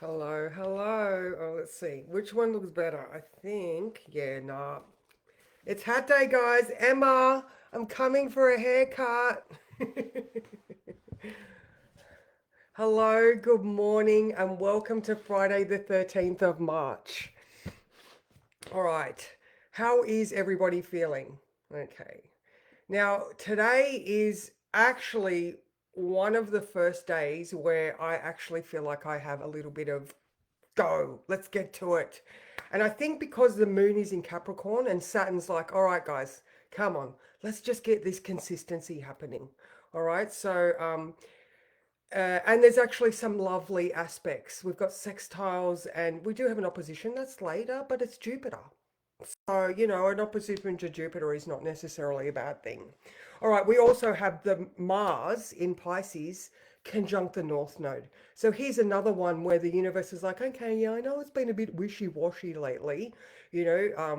Hello, hello. Oh, let's see. Which one looks better? I think, yeah, nah. It's hat day, guys. Emma, I'm coming for a haircut. Hello, good morning, and welcome to Friday, the 13th of March. All right. How is everybody feeling? Okay. Now, today is actually one of the first days where I actually feel like I have a little bit of go, let's get to it. And I think because the moon is in Capricorn and Saturn's like, all right, guys, come on, let's just get this consistency happening. All right. And there's actually some lovely aspects. We've got sextiles and we do have an opposition that's later, but it's Jupiter. So, an opposition to Jupiter is not necessarily a bad thing. All right, we also have the Mars in Pisces conjunct the North Node. So here's another one where the universe is like, okay, yeah, I know it's been a bit wishy-washy lately. I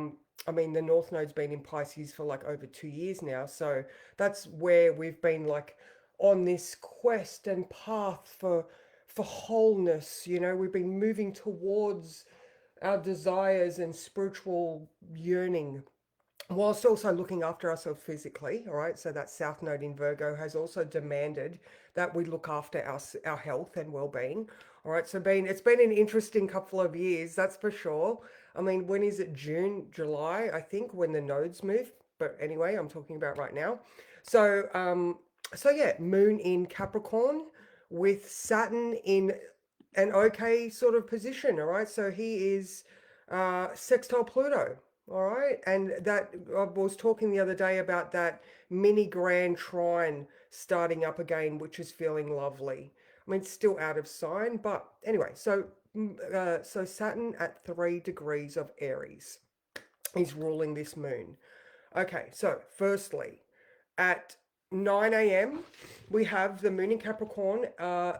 mean, the North Node's been in Pisces for like over 2 years now. So that's where we've been like on this quest and path for wholeness. We've been moving towards our desires and spiritual yearning, whilst also looking after ourselves physically. All right, so that South Node in Virgo has also demanded that we look after our health and well-being. All right, so it's been an interesting couple of years, that's for sure. I mean, when is it? June, July, I think, when the nodes move. But anyway, I'm talking about right now. So yeah, Moon in Capricorn with Saturn in an okay sort of position. All right, so he is sextile Pluto. All right, and that I was talking the other day about that mini grand trine starting up again, which is feeling lovely. I mean, it's still out of sign, but anyway. So Saturn at 3 degrees of Aries is ruling this moon. Okay, so firstly, at 9 a.m., we have the moon in Capricorn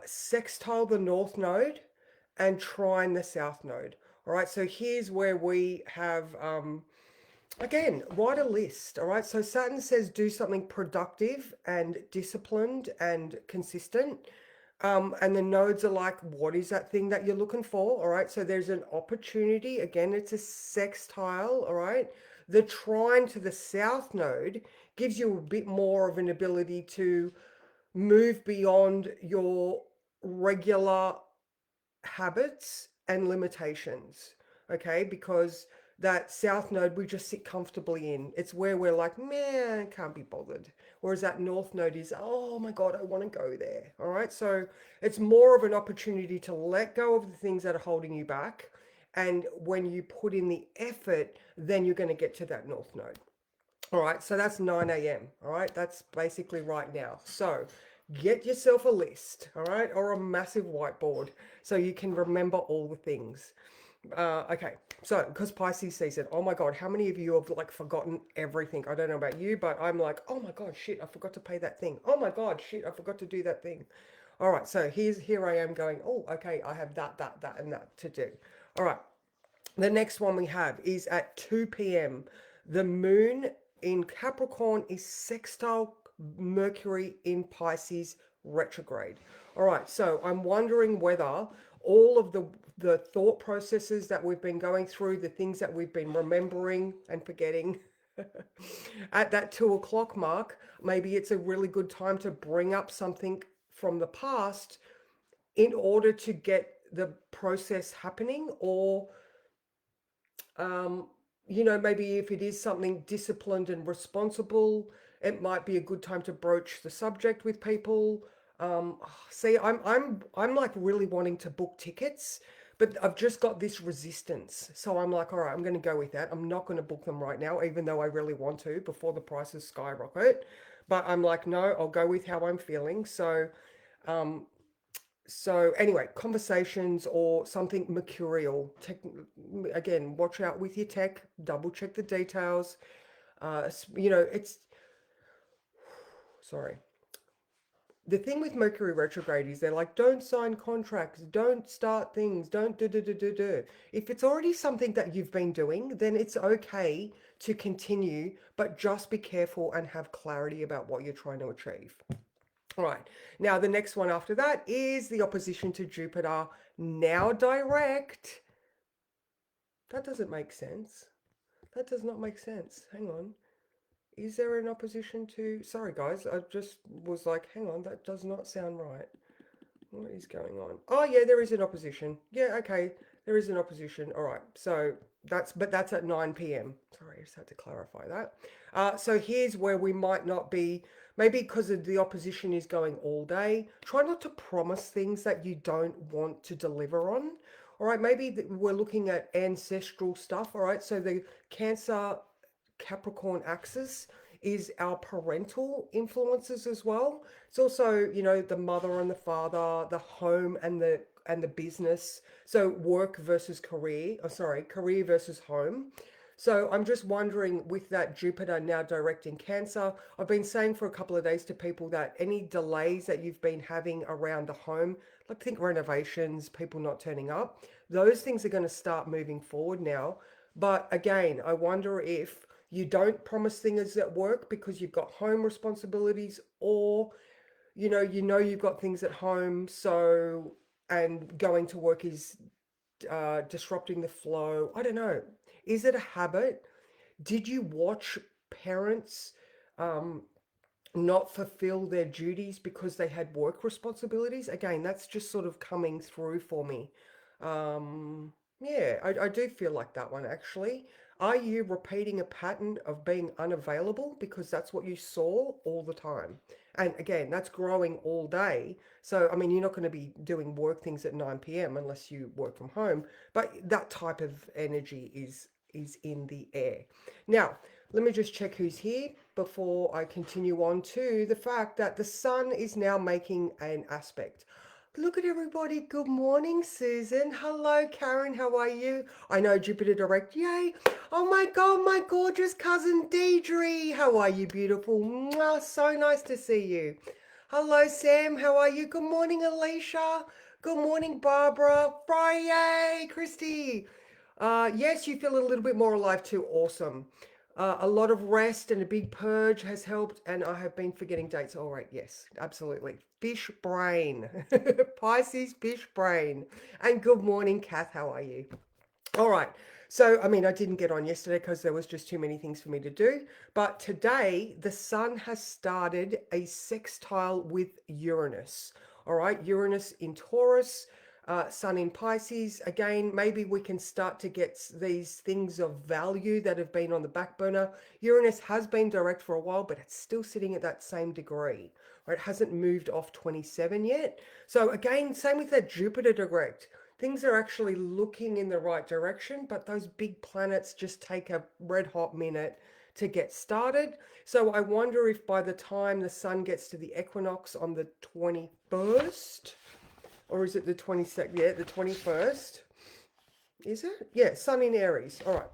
sextile the North Node and trine the South Node. All right, so here's where we have, again, write a list. All right, so Saturn says do something productive and disciplined and consistent. And the nodes are like, what is that thing that you're looking for? All right, so there's an opportunity. Again, it's a sextile. All right, the trine to the South Node gives you a bit more of an ability to move beyond your regular habits and limitations. Okay, because that South Node we just sit comfortably in. It's where we're like, man, can't be bothered. Whereas that North Node is, oh my God, I want to go there. All right, so it's more of an opportunity to let go of the things that are holding you back. And when you put in the effort, then you're going to get to that North Node. All right, so that's 9 a.m. All right, that's basically right now. So get yourself a list, all right, or a massive whiteboard so you can remember all the things. Okay, so because Pisces season, oh my God, how many of you have like forgotten everything? I don't know about you, but I'm like, oh my God, shit, I forgot to pay that thing. Oh my God, shit, I forgot to do that thing. All right, so here I am going, oh, okay, I have that, and that to do. All right, the next one we have is at 2 p.m. The moon in Capricorn is sextile Mercury in Pisces retrograde. All right, so I'm wondering whether all of the thought processes that we've been going through, the things that we've been remembering and forgetting at that 2 o'clock mark, maybe it's a really good time to bring up something from the past in order to get the process happening, or um, maybe if it is something disciplined and responsible, it might be a good time to broach the subject with people. See, I'm like really wanting to book tickets, but I've just got this resistance. So I'm like, all right, I'm going to go with that. I'm not going to book them right now, even though I really want to before the prices skyrocket. But I'm like, no, I'll go with how I'm feeling. Um, so anyway, conversations or something mercurial. Again, watch out with your tech. Double check the details. It's sorry. The thing with Mercury retrograde is they're like, don't sign contracts, don't start things, don't do do do do do. If it's already something that you've been doing, then it's okay to continue, but just be careful and have clarity about what you're trying to achieve. All right. Now, the next one after that is the opposition to Jupiter, now direct. That doesn't make sense. That does not make sense. Hang on. Is there an opposition to... Sorry, guys. I just was like, hang on. That does not sound right. What is going on? Oh, yeah, there is an opposition. Yeah, okay. There is an opposition. All right. So that's at 9 p.m. Sorry, I just had to clarify that. So here's where we might not be, maybe because of the opposition is going all day. Try not to promise things that you don't want to deliver on. All right. Maybe we're looking at ancestral stuff. All right. So the Cancer Capricorn axis is our parental influences as well. It's also, you know, the mother and the father, the home and the business. So work versus career, oh sorry, career versus home. So I'm just wondering, with that Jupiter now directing Cancer, I've been saying for a couple of days to people that any delays that you've been having around the home, like think renovations, people not turning up, those things are going to start moving forward now. But again, I wonder if you don't promise things at work because you've got home responsibilities, or you know you've got things at home, so and going to work is disrupting the flow. I don't know. Is it a habit? Did you watch parents um, not fulfill their duties because they had work responsibilities? Again, that's just sort of coming through for me. Yeah, I do feel like that one actually. Are you repeating a pattern of being unavailable because that's what you saw all the time? And again, that's growing all day. So, I mean, you're not going to be doing work things at 9 p.m. unless you work from home, but that type of energy is in the air. Now, let me just check who's here before I continue on to the fact that the sun is now making an aspect. Look at everybody. Good morning, Susan. Hello, Karen. How are you? I know Jupiter direct. Yay. Oh my God, my gorgeous cousin Deidre. How are you, beautiful? Mwah, so nice to see you. Hello, Sam. How are you? Good morning, Alicia. Good morning, Barbara. Friday, Christy. Yes, you feel a little bit more alive too. Awesome. A lot of rest and a big purge has helped, and I have been forgetting dates. All right, yes, absolutely. Fish brain, Pisces fish brain. And good morning, Kath. How are you? All right. So, I mean, I didn't get on yesterday because there was just too many things for me to do. But today, the sun has started a sextile with Uranus. All right. Uranus in Taurus, sun in Pisces. Again, maybe we can start to get these things of value that have been on the back burner. Uranus has been direct for a while, but it's still sitting at that same degree. Or it hasn't moved off 27 yet. So, again, same with that Jupiter direct. Things are actually looking in the right direction, but those big planets just take a red hot minute to get started. So I wonder if by the time the sun gets to the equinox on the 21st, or is it the 22nd? Yeah, the 21st. Is it? Yeah, sun in Aries. All right.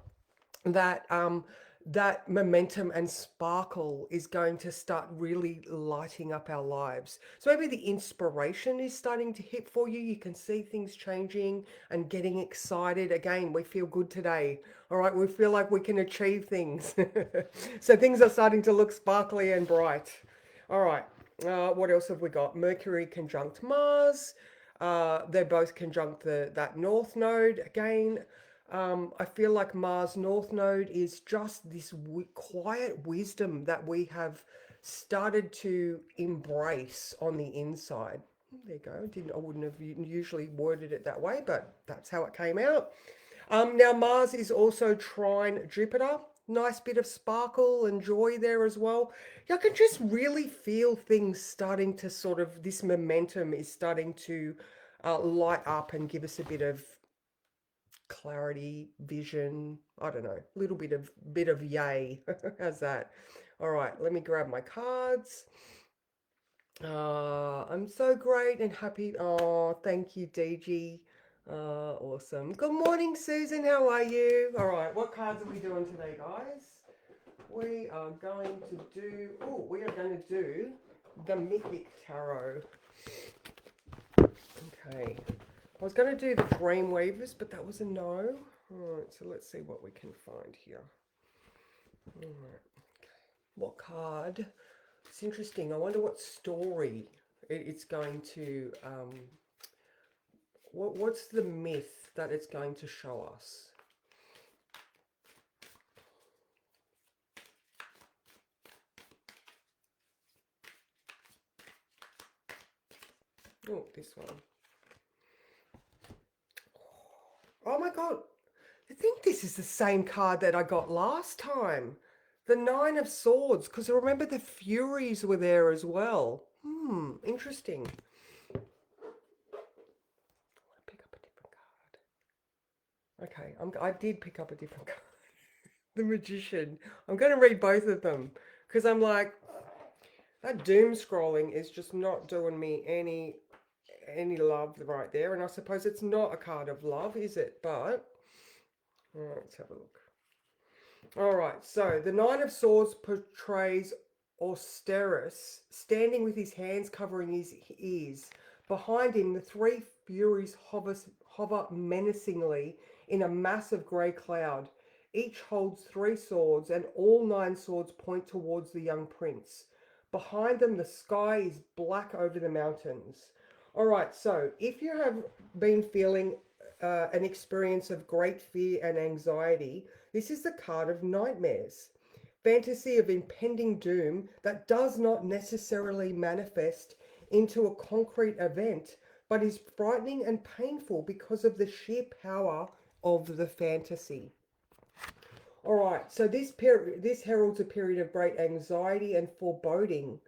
That momentum and sparkle is going to start really lighting up our lives. So maybe the inspiration is starting to hit for you. You can see things changing and getting excited. Again, we feel good today. All right, we feel like we can achieve things. So things are starting to look sparkly and bright. All right, what else have we got? Mercury conjunct Mars. They're both conjunct that North Node. Again, I feel like Mars North Node is just this quiet wisdom that we have started to embrace on the inside. There you go. I wouldn't have usually worded it that way, but that's how it came out. Now Mars is also trine Jupiter. Nice bit of sparkle and joy there as well. I can just really feel things starting to sort of, this momentum is starting to light up and give us a bit of clarity, vision. I don't know, a little bit of yay. How's that? All right, let me grab my cards. I'm so great and happy. Oh, thank you, DG. Awesome. Good morning, Susan. How are you? All right, what cards are we doing today, guys? We are going to do, oh, we are going to do the Mythic Tarot. Okay. I was going to do the Dream Weavers, but that was a no. All right, so let's see what we can find here. All right. Okay. What card It's interesting. I wonder what story it's going to, what's the myth that it's going to show us? Oh, this one. Oh my God. I think this is the same card that I got last time. The Nine of Swords, because I remember the Furies were there as well. Interesting. Pick up a different card. Okay, I did pick up a different card. The Magician. I'm going to read both of them because I'm like, that doom scrolling is just not doing me any love right there. And I suppose it's not a card of love, is it? But let's have a look. All right, so the Nine of Swords portrays Austerus standing with his hands covering his ears. Behind him, the three Furies hover menacingly in a massive grey cloud. Each holds three swords, and all nine swords point towards the young prince. Behind them, the sky is black over the mountains. All right, so if you have been feeling an experience of great fear and anxiety, this is the card of nightmares. Fantasy of impending doom that does not necessarily manifest into a concrete event, but is frightening and painful because of the sheer power of the fantasy. All right, so this heralds a period of great anxiety and foreboding.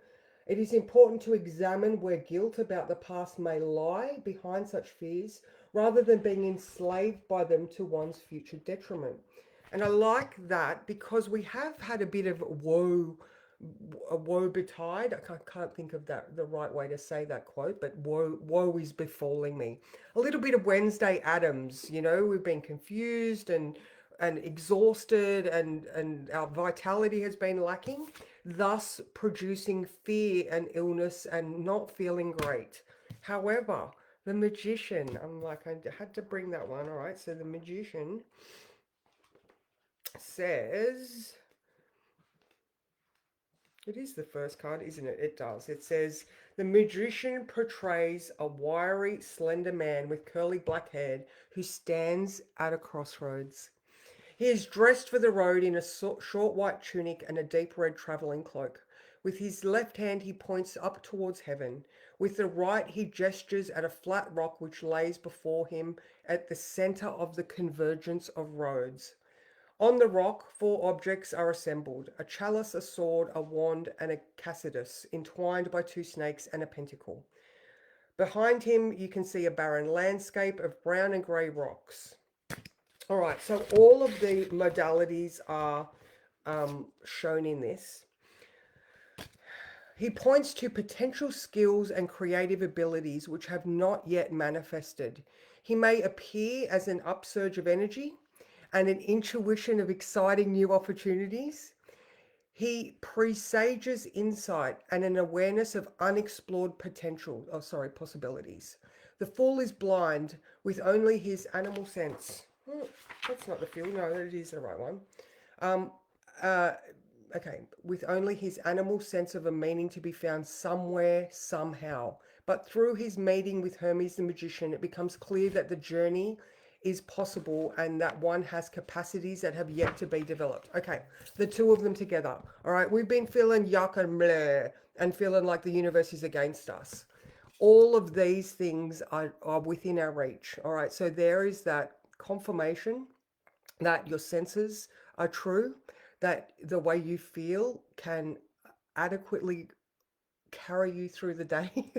It is important to examine where guilt about the past may lie behind such fears, rather than being enslaved by them to one's future detriment. And I like that because we have had a bit of woe betide. I can't think of the right way to say that quote, but woe is befalling me. A little bit of Wednesday Addams, we've been confused and exhausted, and our vitality has been lacking, thus producing fear and illness and not feeling great. However, the Magician, I'm like, I had to bring that one. All right, so the Magician says, it is the first card, isn't it? It does. It says, the Magician portrays a wiry, slender man with curly black hair who stands at a crossroads. He is dressed for the road in a short white tunic and a deep red travelling cloak. With his left hand he points up towards heaven. With the right he gestures at a flat rock which lays before him at the centre of the convergence of roads. On the rock, four objects are assembled: a chalice, a sword, a wand, and a cassidus, entwined by two snakes and a pentacle. Behind him, you can see a barren landscape of brown and grey rocks. All right, so all of the modalities are shown in this. He points to potential skills and creative abilities which have not yet manifested. He may appear as an upsurge of energy and an intuition of exciting new opportunities. He presages insight and an awareness of unexplored possibilities. The fool is blind with only his animal sense. That's not the fool. No, that is the right one. Um, uh, okay, with only his animal sense of a meaning to be found somewhere, somehow. But through his meeting with Hermes the magician, it becomes clear that the journey is possible and that one has capacities that have yet to be developed. Okay, the two of them together. All right, we've been feeling yuck and bleh and feeling like the universe is against us. All of these things are within our reach. All right, so there is that confirmation that your senses are true, that the way you feel can adequately carry you through the day.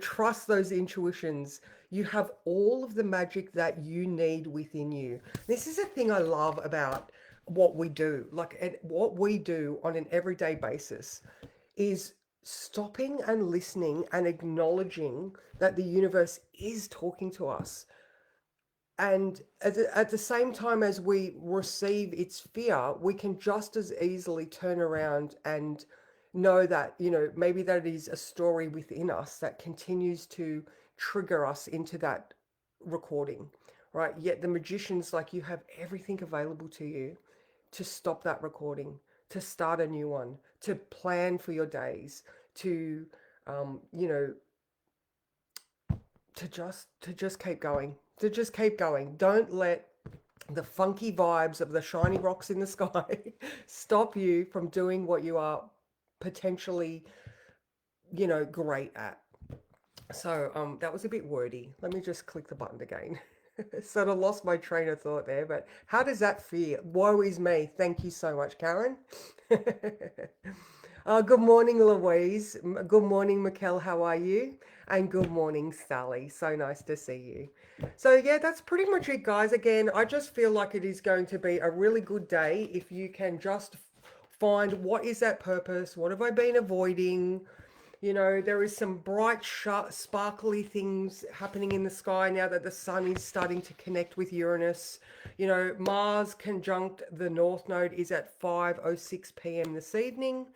Trust those intuitions. You have all of the magic that you need within you. This is a thing I love about what we do. What we do on an everyday basis is stopping and listening and acknowledging that the universe is talking to us. And at the same time as we receive its fear, we can just as easily turn around and know that, maybe that is a story within us that continues to trigger us into that recording, right? Yet the magician's like, you have everything available to you to stop that recording, to start a new one, to plan for your days, to you know, to just keep going, to just keep going. Don't let the funky vibes of the shiny rocks in the sky stop you from doing what you are potentially, great at. So that was a bit wordy. Let me just click the button again. Sort of lost my train of thought there, but how does that feel? Woe is me. Thank you so much, Karen. Good morning, Louise. Good morning, Mikkel. How are you? And good morning, Sally. So nice to see you. So, yeah, that's pretty much it, guys. Again, I just feel like it is going to be a really good day if you can just find what is that purpose? What have I been avoiding? There is some bright, sparkly things happening in the sky now that the sun is starting to connect with Uranus. Mars conjunct the North Node is at 5:06 p.m. this evening.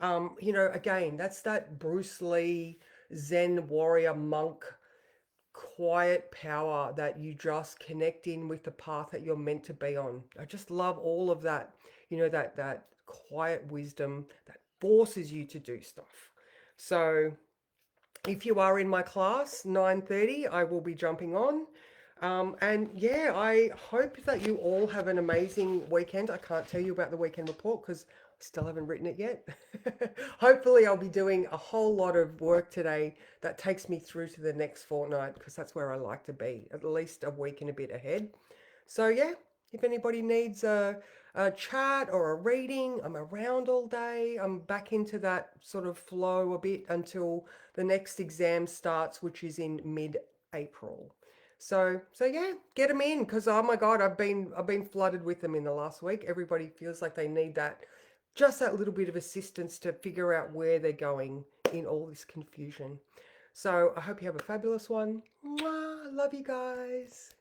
Again, that's that Bruce Lee Zen warrior monk quiet power that you just connect in with the path that you're meant to be on. I just love all of that, that quiet wisdom that forces you to do stuff. So if you are in my class, 9:30, I will be jumping on. And yeah, I hope that you all have an amazing weekend. I can't tell you about the weekend report because I still haven't written it yet. Hopefully, I'll be doing a whole lot of work today that takes me through to the next fortnight because that's where I like to be, at least a week and a bit ahead. So yeah, if anybody needs a chat or a reading, I'm around all day. I'm back into that sort of flow a bit until the next exam starts, which is in mid-April. So yeah, get them in because oh my God, I've been flooded with them in the last week. Everybody feels like they need just that little bit of assistance to figure out where they're going in all this confusion. So I hope you have a fabulous one. Mwah, love you guys.